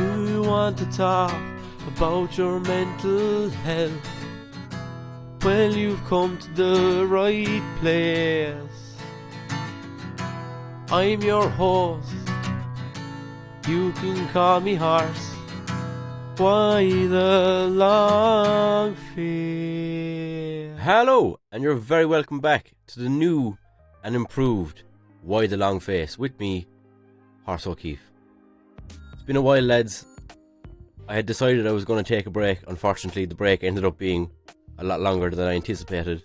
Do you want to talk about your mental health? Well, you've come to the right place. I'm your host. You can call me Horse. Why the long face? Hello, and you're very welcome back to the new and improved Why the Long Face with me, Horseokeeffe. It's been a while, lads. I had decided I was going to take a break. Unfortunately, the break ended up being a lot longer than I anticipated.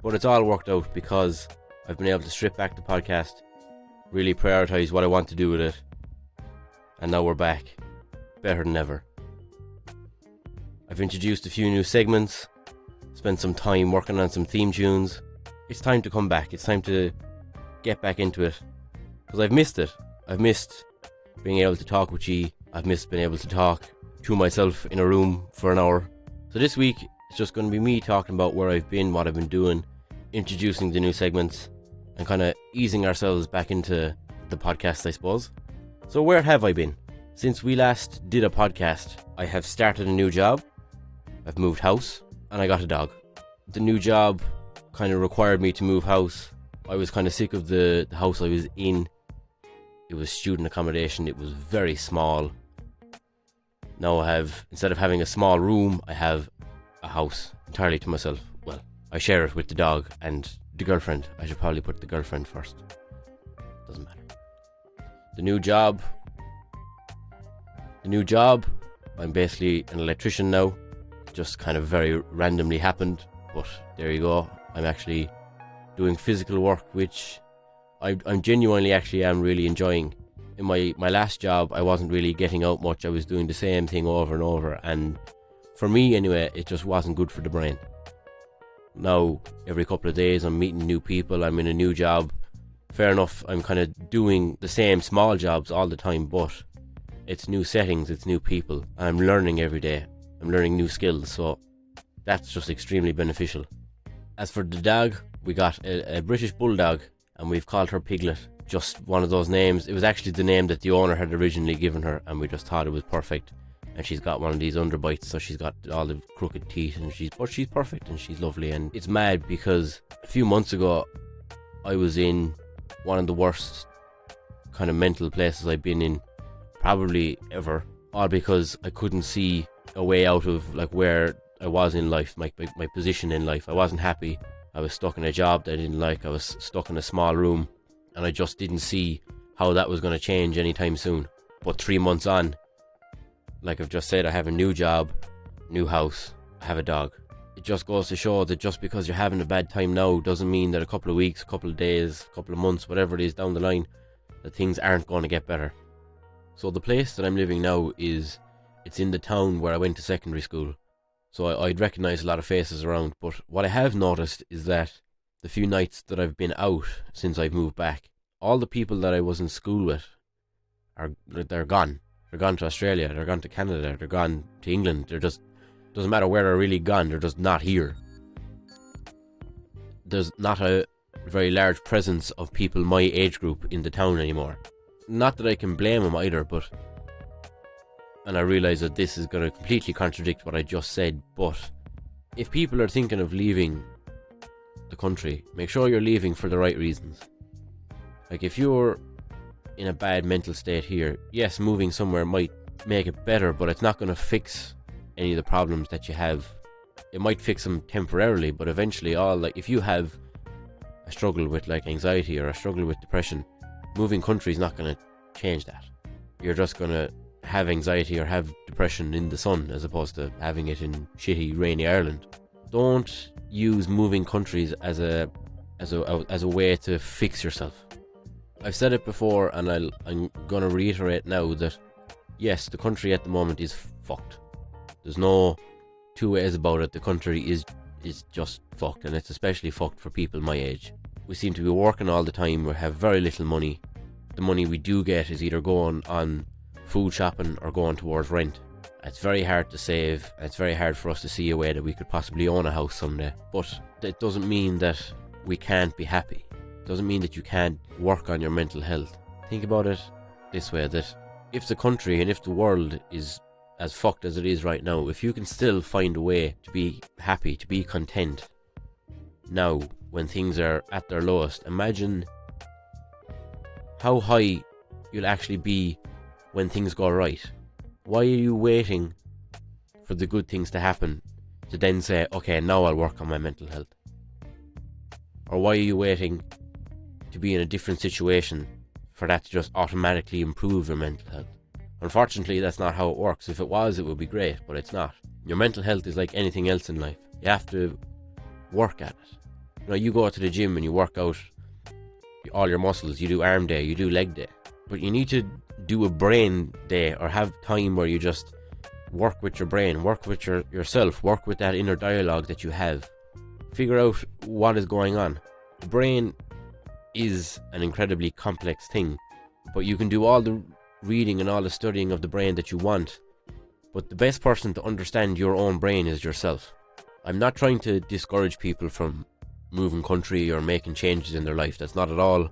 But it's all worked out because I've been able to strip back the podcast, really prioritise what I want to do with it, and now we're back, better than ever. I've introduced a few new segments, spent some time working on some theme tunes. It's time to come back, it's time to get back into it, because I've missed it. I've missed being able to talk with you. I've missed being able to talk to myself in a room for an hour. So this week, it's just going to be me talking about where I've been, what I've been doing, introducing the new segments, and kind of easing ourselves back into the podcast, I suppose. So where have I been? Since we last did a podcast, I have started a new job, I've moved house, and I got a dog. The new job kind of required me to move house. I was kind of sick of the house I was in. It was student accommodation, it was very small. Now I have, instead of having a small room, I have a house entirely to myself. Well, I share it with the dog and the girlfriend. I should probably put the girlfriend first. Doesn't matter. The new job, I'm basically an electrician now. Just kind of very randomly happened, but there you go. I'm actually doing physical work, which I'm genuinely actually am really enjoying. In my last job, I wasn't really getting out much. I was doing the same thing over and over, and for me anyway, it just wasn't good for the brain. Now, every couple of days I'm meeting new people, I'm in a new job. Fair enough, I'm kind of doing the same small jobs all the time, but it's new settings, it's new people. I'm learning every day. I'm learning new skills, so that's just extremely beneficial. As for the dog, we got a British bulldog, and we've called her Piglet. Just one of those names. It was actually the name that the owner had originally given her, and we just thought it was perfect. And she's got one of these underbites, so she's got all the crooked teeth, and she's perfect, and she's lovely. And it's mad because a few months ago, I was in one of the worst kind of mental places I've been in probably ever, all because I couldn't see a way out of like where I was in life, my position in life. I wasn't happy. I was stuck in a job that I didn't like. I was stuck in a small room, and I just didn't see how that was going to change anytime soon. But 3 months on, like I've just said, I have a new job, new house, I have a dog. It just goes to show that just because you're having a bad time now doesn't mean that a couple of weeks, a couple of days, a couple of months, whatever it is down the line, that things aren't going to get better. So the place that I'm living now it's in the town where I went to secondary school. So I'd recognise a lot of faces around, but what I have noticed is that the few nights that I've been out since I've moved back, all the people that I was in school with they're gone. They're gone to Australia, they're gone to Canada, they're gone to England. They're just, doesn't matter where they're really gone, they're just not here. There's not a very large presence of people my age group in the town anymore. Not that I can blame them either, and I realise that this is going to completely contradict what I just said, but if people are thinking of leaving the country, make sure you're leaving for the right reasons. Like if you're in a bad mental state here, yes, moving somewhere might make it better, but it's not going to fix any of the problems that you have. It might fix them temporarily, but eventually if you have a struggle with like anxiety or a struggle with depression, moving country is not going to change that. You're just going to have anxiety or have depression in the sun as opposed to having it in shitty rainy Ireland. Don't use moving countries as a way to fix yourself. I've said it before, and I'm gonna reiterate now that yes, the country at the moment is fucked. There's no two ways about it. The country is just fucked, and it's especially fucked for people my age. We seem to be working all the time. We have very little money. The money we do get is either going on food shopping or going towards rent. It's very hard to save, and it's very hard for us to see a way that we could possibly own a house someday. But that doesn't mean that we can't be happy. It doesn't mean that you can't work on your mental health. Think about it this way, that if the country and if the world is as fucked as it is right now, if you can still find a way to be happy, to be content now when things are at their lowest, imagine how high you'll actually be when things go right. Why are you waiting for the good things to happen to then say, okay, now I'll work on my mental health? Or why are you waiting to be in a different situation for that to just automatically improve your mental health? Unfortunately, that's not how it works. If it was, it would be great, but it's not. Your mental health is like anything else in life. You have to work at it. You know, you go to the gym and you work out all your muscles. You do arm day, you do leg day. But you need to do a brain day, or have time where you just work with your brain, work with yourself, work with that inner dialogue that you have. Figure out what is going on. The brain is an incredibly complex thing, but you can do all the reading and all the studying of the brain that you want, but the best person to understand your own brain is yourself. I'm not trying to discourage people from moving country or making changes in their life. That's not at all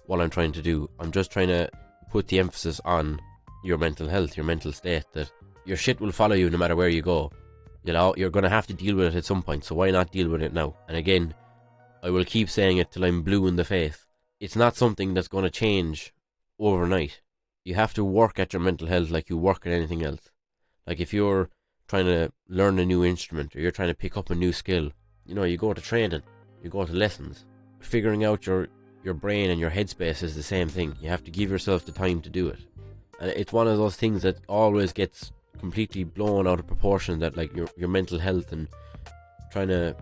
what I'm trying to do. I'm just trying to put the emphasis on your mental health, your mental state, that your shit will follow you no matter where you go. You know, you're going to have to deal with it at some point, so why not deal with it now? And again, I will keep saying it till I'm blue in the face. It's not something that's going to change overnight. You have to work at your mental health like you work at anything else. Like if you're trying to learn a new instrument, or you're trying to pick up a new skill, you know, you go to training, you go to lessons. Figuring out your brain and your headspace is the same thing. You have to give yourself the time to do it. And it's one of those things that always gets completely blown out of proportion, that like your mental health and trying to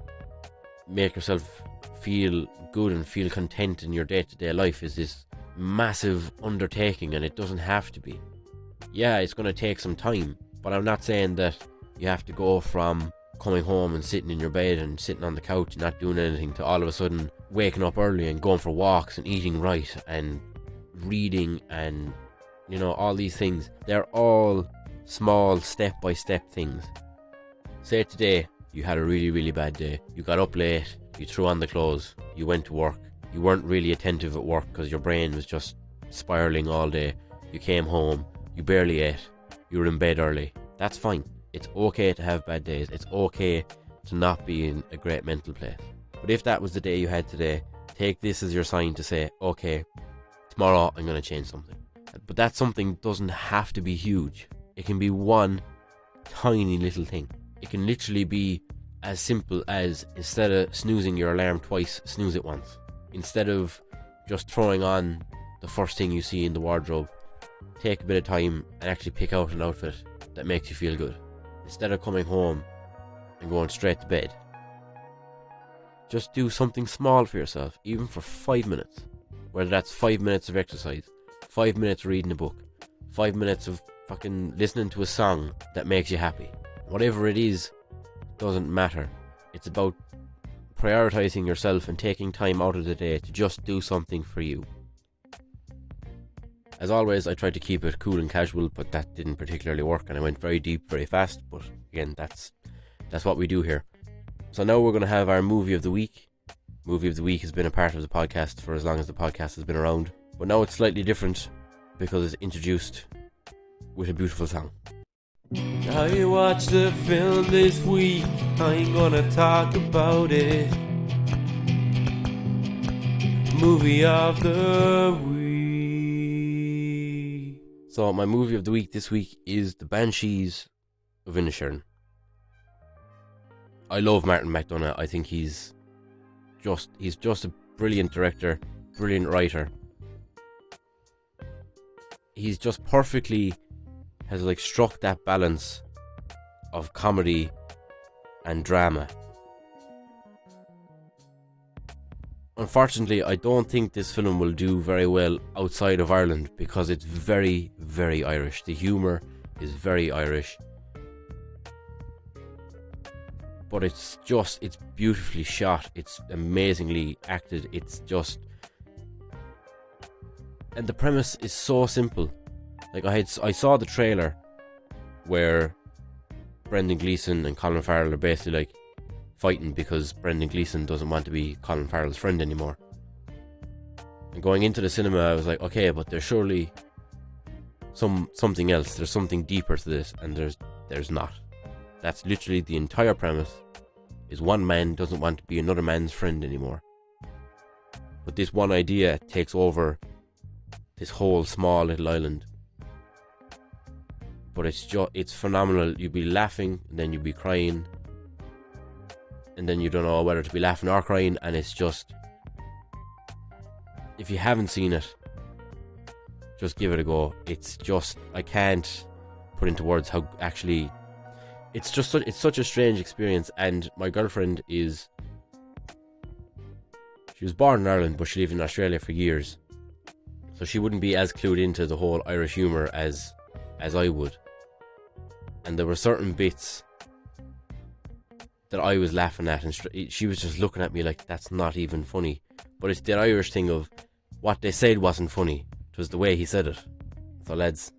make yourself feel good and feel content in your day-to-day life is this massive undertaking, and it doesn't have to be. Yeah, it's going to take some time, but I'm not saying that you have to go from coming home and sitting in your bed and sitting on the couch and not doing anything to all of a sudden waking up early and going for walks and eating right and reading and, you know, all these things. They're all small step-by-step things. Say today you had a really, really bad day. You got up late, you threw on the clothes, you went to work. You weren't really attentive at work because your brain was just spiraling all day. You came home, you barely ate, you were in bed early. That's fine. It's okay to have bad days. It's okay to not be in a great mental place. But if that was the day you had today, take this as your sign to say, okay, tomorrow I'm going to change something. But that something doesn't have to be huge. It can be one tiny little thing. It can literally be as simple as, instead of snoozing your alarm twice, snooze it once. Instead of just throwing on the first thing you see in the wardrobe, take a bit of time and actually pick out an outfit that makes you feel good. Instead of coming home and going straight to bed, just do something small for yourself, even for 5 minutes. Whether that's 5 minutes of exercise, 5 minutes reading a book, 5 minutes of fucking listening to a song that makes you happy. Whatever it is, doesn't matter. It's about prioritizing yourself and taking time out of the day to just do something for you. As always, I tried to keep it cool and casual, but that didn't particularly work, and I went very deep very fast. But again, that's what we do here. So now we're going to have our movie of the week. Movie of the week has been a part of the podcast for as long as the podcast has been around, but now it's slightly different because it's introduced with a beautiful song. I watched the film this week, I ain't gonna talk about it. Movie of the week. So my movie of the week this week is The Banshees of Inisherin. I love Martin McDonagh. I think he's just a brilliant director, brilliant writer. He's just perfectly has like struck that balance of comedy and drama. Unfortunately, I don't think this film will do very well outside of Ireland because it's very, very Irish. The humour is very Irish. But it's beautifully shot. It's amazingly acted. And the premise is so simple. Like I saw the trailer where Brendan Gleeson and Colin Farrell are basically like fighting because Brendan Gleeson doesn't want to be Colin Farrell's friend anymore. And going into the cinema, I was like, okay, but there's surely something else. There's something deeper to this, and there's not. That's literally the entire premise. Is one man doesn't want to be another man's friend anymore. But this one idea takes over this whole small little island. But it's phenomenal. You'll be laughing, and then you'll be crying, and then you don't know whether to be laughing or crying, and it's just, if you haven't seen it, just give it a go. It's just, I can't put into words how actually, it's such a strange experience. And my girlfriend she was born in Ireland, but she lived in Australia for years, so she wouldn't be as clued into the whole Irish humour as I would. And there were certain bits that I was laughing at, and she was just looking at me like, that's not even funny. But it's the Irish thing of, what they said wasn't funny, it was the way he said it. So lads,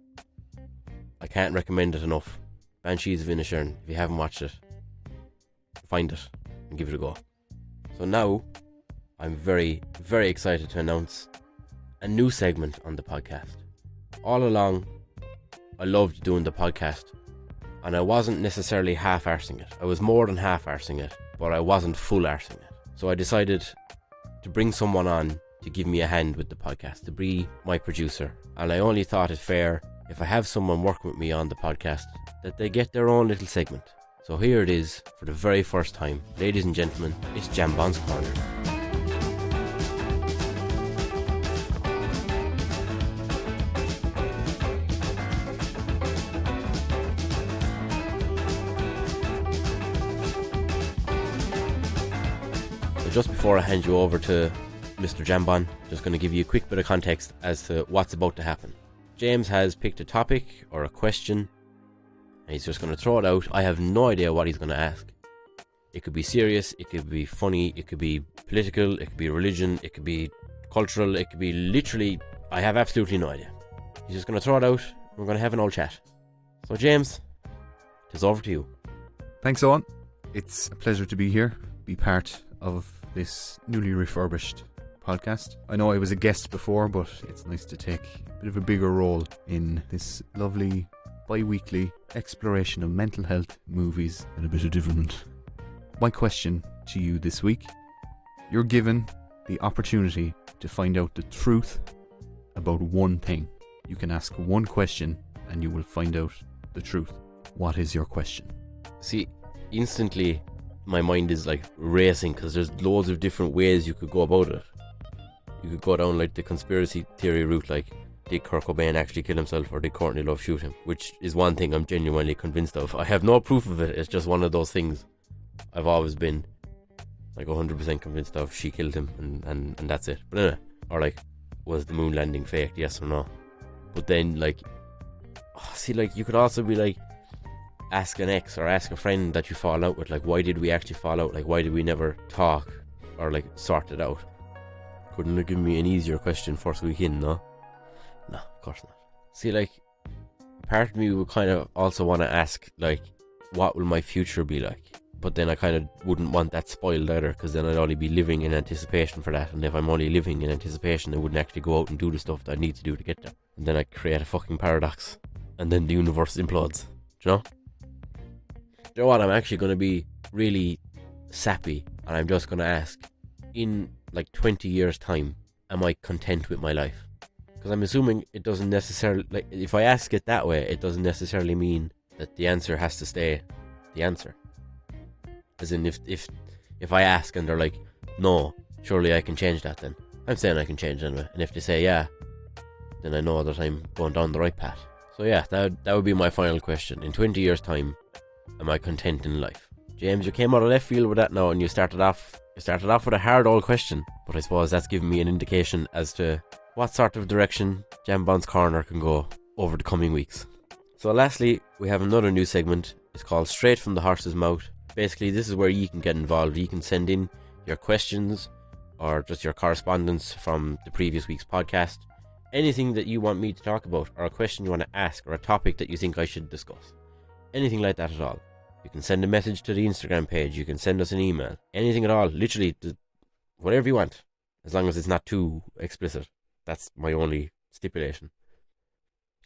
I can't recommend it enough. Banshees of Inisherin. If you haven't watched it, find it and give it a go. So now I'm very, very excited to announce a new segment on the podcast. All along, I loved doing the podcast, and I wasn't necessarily half-arsing it. I was more than half-arsing it, but I wasn't full-arsing it. So I decided to bring someone on to give me a hand with the podcast, to be my producer. And I only thought it fair, if I have someone working with me on the podcast, that they get their own little segment. So here it is, for the very first time. Ladies and gentlemen, it's Jambon's Corner. Just before I hand you over to Mr. Jambon, just going to give you a quick bit of context as to what's about to happen. James has picked a topic or a question, and he's just going to throw it out. I have no idea what he's going to ask. It could be serious, it could be funny, it could be political, it could be religion, it could be cultural, it could be literally, I have absolutely no idea. He's just going to throw it out, and we're going to have an old chat. So James, it's over to you. Thanks, Owen. It's a pleasure to be here, be part of this newly refurbished podcast. I know I was a guest before, but it's nice to take a bit of a bigger role in this lovely bi-weekly exploration of mental health, movies, and a bit of different. My question to you this week: you're given the opportunity to find out the truth about one thing. You can ask one question and you will find out the truth. What is your question? See, instantly my mind is like racing, because there's loads of different ways you could go about it. You could go down like the conspiracy theory route, like did Kurt Cobain actually kill himself, or did Courtney Love shoot him, which is one thing I'm genuinely convinced of. I have no proof of it, it's just one of those things I've always been like 100% convinced of. She killed him, and that's it. But anyway, or like, was the moon landing fake, yes or no? But then like, see, like you could also be like, ask an ex or ask a friend that you fall out with, like, why did we actually fall out? Like, why did we never talk or like sort it out? Couldn't have given me an easier question first week in, no? No, of course not. See, like, part of me would kind of also want to ask, like, what will my future be like? But then I kind of wouldn't want that spoiled either, because then I'd only be living in anticipation for that. And if I'm only living in anticipation, I wouldn't actually go out and do the stuff that I need to do to get there. And then I'd create a fucking paradox, and then the universe implodes. Do you know? You know what? I'm actually going to be really sappy, and I'm just going to ask, in like 20 years time, am I content with my life? Because I'm assuming it doesn't necessarily, like, if I ask it that way, it doesn't necessarily mean that the answer has to stay the answer. As in, if I ask and they're like, no, surely I can change that, then I'm saying I can change anyway. And if they say yeah, then I know that I'm going down the right path. So yeah, that would be my final question. In 20 years time, am I content in life? James, you came out of left field with that now, and you started off with a hard old question, but I suppose that's given me an indication as to what sort of direction Jambon's Corner can go over the coming weeks. So lastly, we have another new segment. It's called Straight from the Horse's Mouth. Basically, this is where you can get involved. You can send in your questions or just your correspondence from the previous week's podcast. Anything that you want me to talk about, or a question you want to ask, or a topic that you think I should discuss. Anything like that at all. You can send a message to the Instagram page. You can send us an email. Anything at all. Literally, whatever you want. As long as it's not too explicit. That's my only stipulation.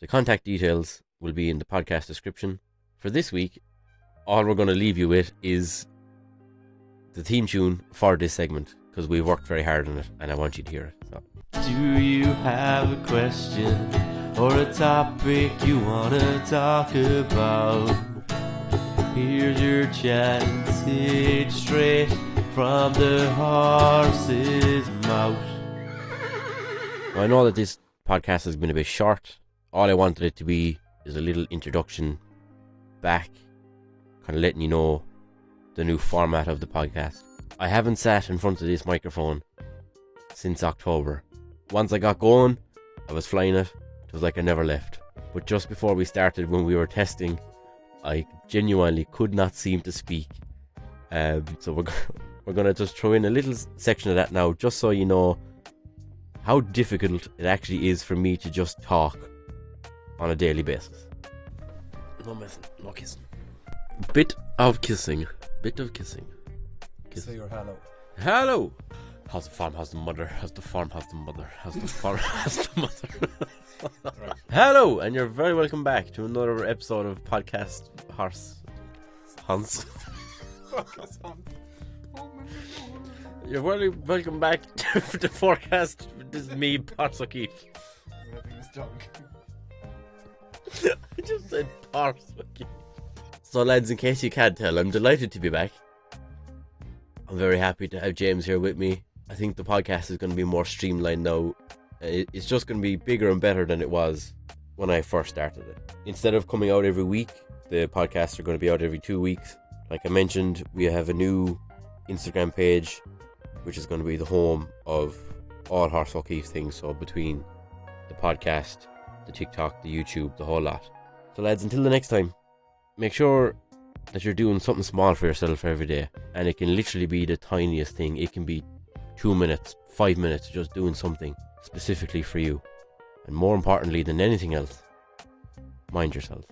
The contact details will be in the podcast description. For this week, all we're going to leave you with is the theme tune for this segment, because we've worked very hard on it and I want you to hear it. So. Do you have a question or a topic you want to talk about? Here's your chance, it's straight from the horse's mouth. I know that this podcast has been a bit short. All I wanted it to be is a little introduction back, kind of letting you know the new format of the podcast. I haven't sat in front of this microphone since October. Once I got going, I was flying it. It was like I never left. But just before we started, when we were testing, I genuinely could not seem to speak. So we're going to just throw in a little section of that now, just so you know how difficult it actually is for me to just talk on a daily basis. No messing, no kissing. Bit of kissing. Say your hello. Hello! How's the farm, how's the mother, how's the farm, how's the mother, how's the farm, how's the mother. Right. Hello, and you're very welcome back to another episode of podcast Hans. You're very welcome back to the forecast. This is me, Horseokeeffe. I just said Horseokeeffe. So lads, in case you can't tell, I'm delighted to be back. I'm very happy to have James here with me. I think the podcast is going to be more streamlined now. It's just going to be bigger and better than it was when I first started it. Instead of coming out every week, the podcasts are going to be out every 2 weeks. Like I mentioned, we have a new Instagram page, which is going to be the home of all Horseokeeffe things. So between the podcast, the TikTok, the YouTube, the whole lot. So lads, until the next time, make sure that you're doing something small for yourself every day. And it can literally be the tiniest thing. It can be 2 minutes, 5 minutes, just doing something specifically for you. And more importantly than anything else, mind yourself.